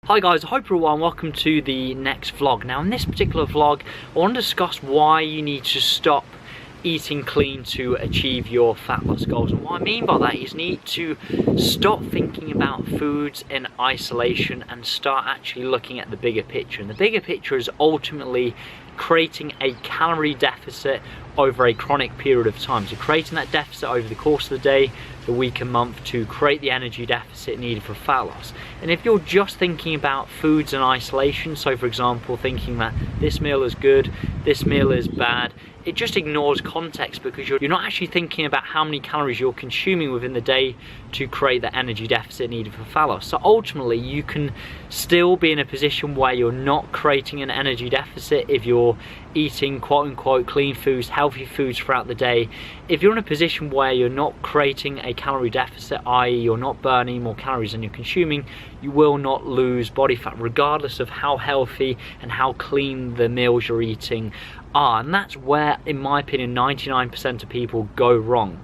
Hi guys, I hope you're well and welcome to the next vlog. Now in this particular vlog, I want to discuss why you need to stop eating clean to achieve your fat loss goals. And what I mean by that is you need to stop thinking about foods in isolation and start actually looking at the bigger picture. And the bigger picture is ultimately creating a calorie deficit over a chronic period of time. So creating that deficit over the course of the day, the week and month to create the energy deficit needed for fat loss. And if you're just thinking about foods in isolation, so for example thinking that this meal is good, this meal is bad, it just ignores context because you're not actually thinking about how many calories you're consuming within the day to create the energy deficit needed for fat loss. So ultimately you can still be in a position where you're not creating an energy deficit if you're eating quote unquote clean foods, healthy foods throughout the day. If you're in a position where you're not creating a calorie deficit, i.e. you're not burning more calories than you're consuming, you will not lose body fat regardless of how healthy and how clean the meals you're eating are. And that's where, in my opinion, 99% of people go wrong.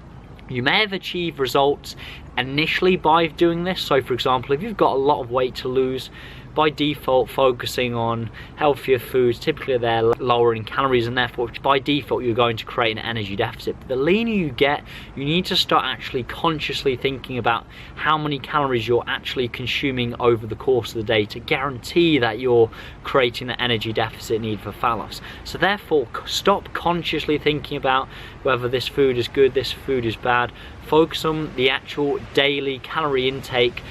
You may have achieved results initially by doing this. So for example, if you've got a lot of weight to lose, by default focusing on healthier foods, typically they're lower in calories and therefore by default you're going to create an energy deficit. But the leaner you get, you need to start actually consciously thinking about how many calories you're actually consuming over the course of the day to guarantee that you're creating the energy deficit needed for fat loss. So therefore stop consciously thinking about whether this food is good, this food is bad. Focus on the actual daily calorie intake,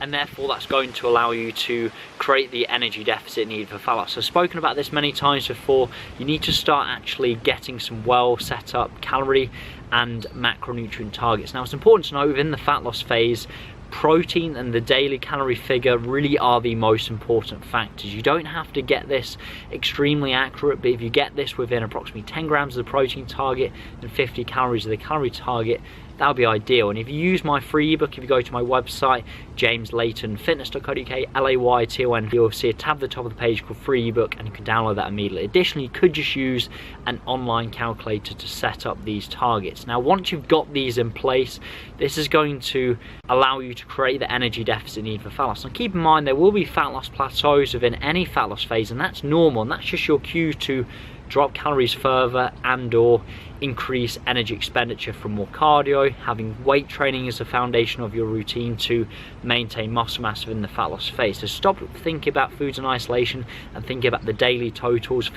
and therefore that's going to allow you to create the energy deficit needed for fat loss. So I've spoken about this many times before. You need to start actually getting some well set up calorie and macronutrient targets. Now it's important to know within the fat loss phase, protein and the daily calorie figure really are the most important factors. You don't have to get this extremely accurate, but if you get this within approximately 10 grams of the protein target and 50 calories of the calorie target, that'll be ideal. And if you use my free ebook, if you go to my website, jameslaytonfitness.co.uk, Layton, you'll see a tab at the top of the page called free ebook and you can download that immediately. Additionally, you could just use an online calculator to set up these targets. Now once you've got these in place, this is going to allow you to create the energy deficit needed for fat loss. Now keep in mind there will be fat loss plateaus within any fat loss phase, and that's normal, and that's just your cue to drop calories further and or increase energy expenditure from more cardio, having weight training as the foundation of your routine to maintain muscle mass within the fat loss phase. So stop thinking about foods in isolation and think about the daily totals.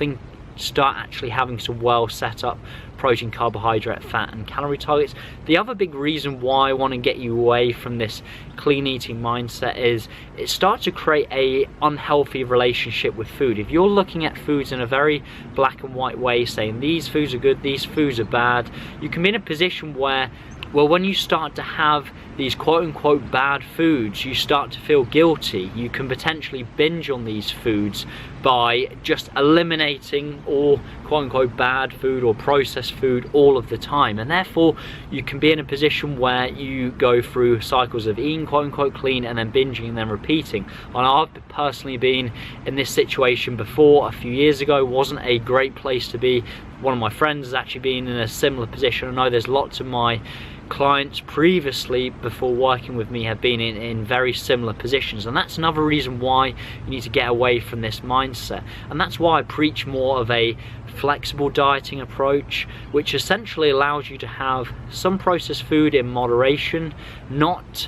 Start actually having some well set up protein, carbohydrate, fat and calorie targets. The other big reason why I want to get you away from this clean eating mindset is it starts to create a unhealthy relationship with food. If you're looking at foods in a very black and white way, saying these foods are good, these foods are bad, you can be in a position where, well, when you start to have these quote-unquote bad foods, you start to feel guilty. You can potentially binge on these foods by just eliminating all quote-unquote bad food or processed food all of the time. And therefore, you can be in a position where you go through cycles of eating quote-unquote clean and then binging and then repeating. And I've personally been in this situation before. A few years ago, wasn't a great place to be. One of my friends has actually been in a similar position. I know there's lots of my clients previously before working with me have been in very similar positions, and that's another reason why you need to get away from this mindset. And that's why I preach more of a flexible dieting approach, which essentially allows you to have some processed food in moderation, not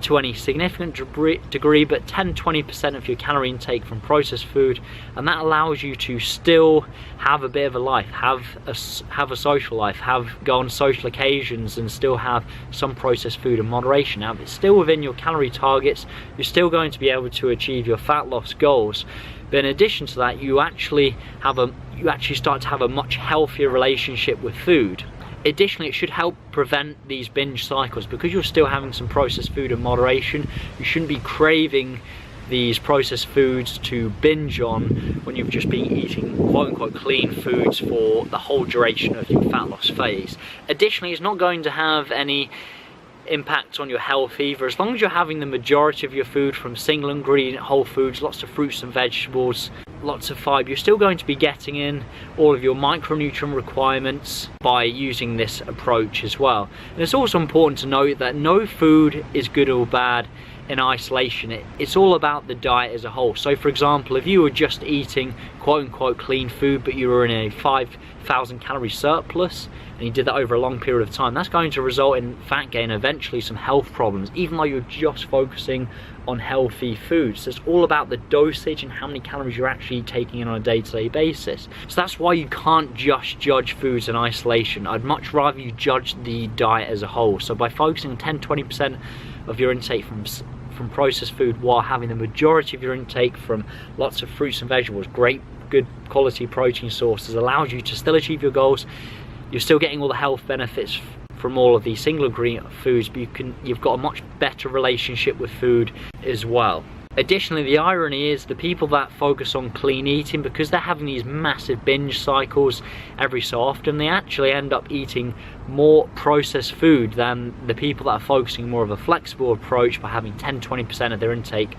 to any significant degree, but 10-20% of your calorie intake from processed food, and that allows you to still have a bit of a life, have a social life, go on social occasions and still have some processed food in moderation. Now if it's still within your calorie targets, you're still going to be able to achieve your fat loss goals. But in addition to that, you actually start to have a much healthier relationship with food. Additionally, it should help prevent these binge cycles because you're still having some processed food in moderation. You shouldn't be craving these processed foods to binge on when you've just been eating quote-unquote clean foods for the whole duration of your fat loss phase. Additionally, it's not going to have any impact on your health either. As long as you're having the majority of your food from single ingredient whole foods, lots of fruits and vegetables, lots of fibre, you're still going to be getting in all of your micronutrient requirements by using this approach as well. And it's also important to note that no food is good or bad in isolation. It's all about the diet as a whole. So for example, if you were just eating quote unquote clean food, but you were in a 5,000 calorie surplus, and you did that over a long period of time, that's going to result in fat gain, eventually some health problems, even though you're just focusing on healthy foods. So it's all about the dosage and how many calories you're actually taking in on a day-to-day basis. So that's why you can't just judge foods in isolation. I'd much rather you judge the diet as a whole. So by focusing on 10-20% of your intake from processed food, while having the majority of your intake from lots of fruits and vegetables, great good quality protein sources, allows you to still achieve your goals. You're still getting all the health benefits from all of these single ingredient foods, but you've got a much better relationship with food as well. Additionally, the irony is the people that focus on clean eating, because they're having these massive binge cycles every so often, they actually end up eating more processed food than the people that are focusing more of a flexible approach by having 10-20% of their intake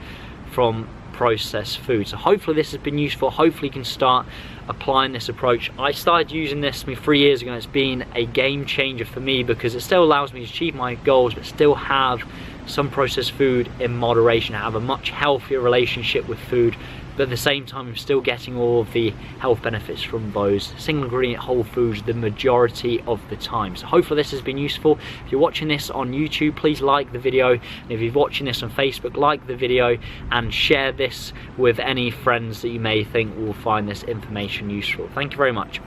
from processed food. So hopefully this has been useful. Hopefully you can start applying this approach. I started using this 3 years ago, and it's been a game changer for me because it still allows me to achieve my goals but still have some processed food in moderation. I have a much healthier relationship with food, but at the same time I'm still getting all of the health benefits from those single ingredient whole foods the majority of the time. So hopefully this has been useful. If you're watching this on YouTube, please like the video, and if you're watching this on Facebook, like the video and share this with any friends that you may think will find this information useful. Thank you very much.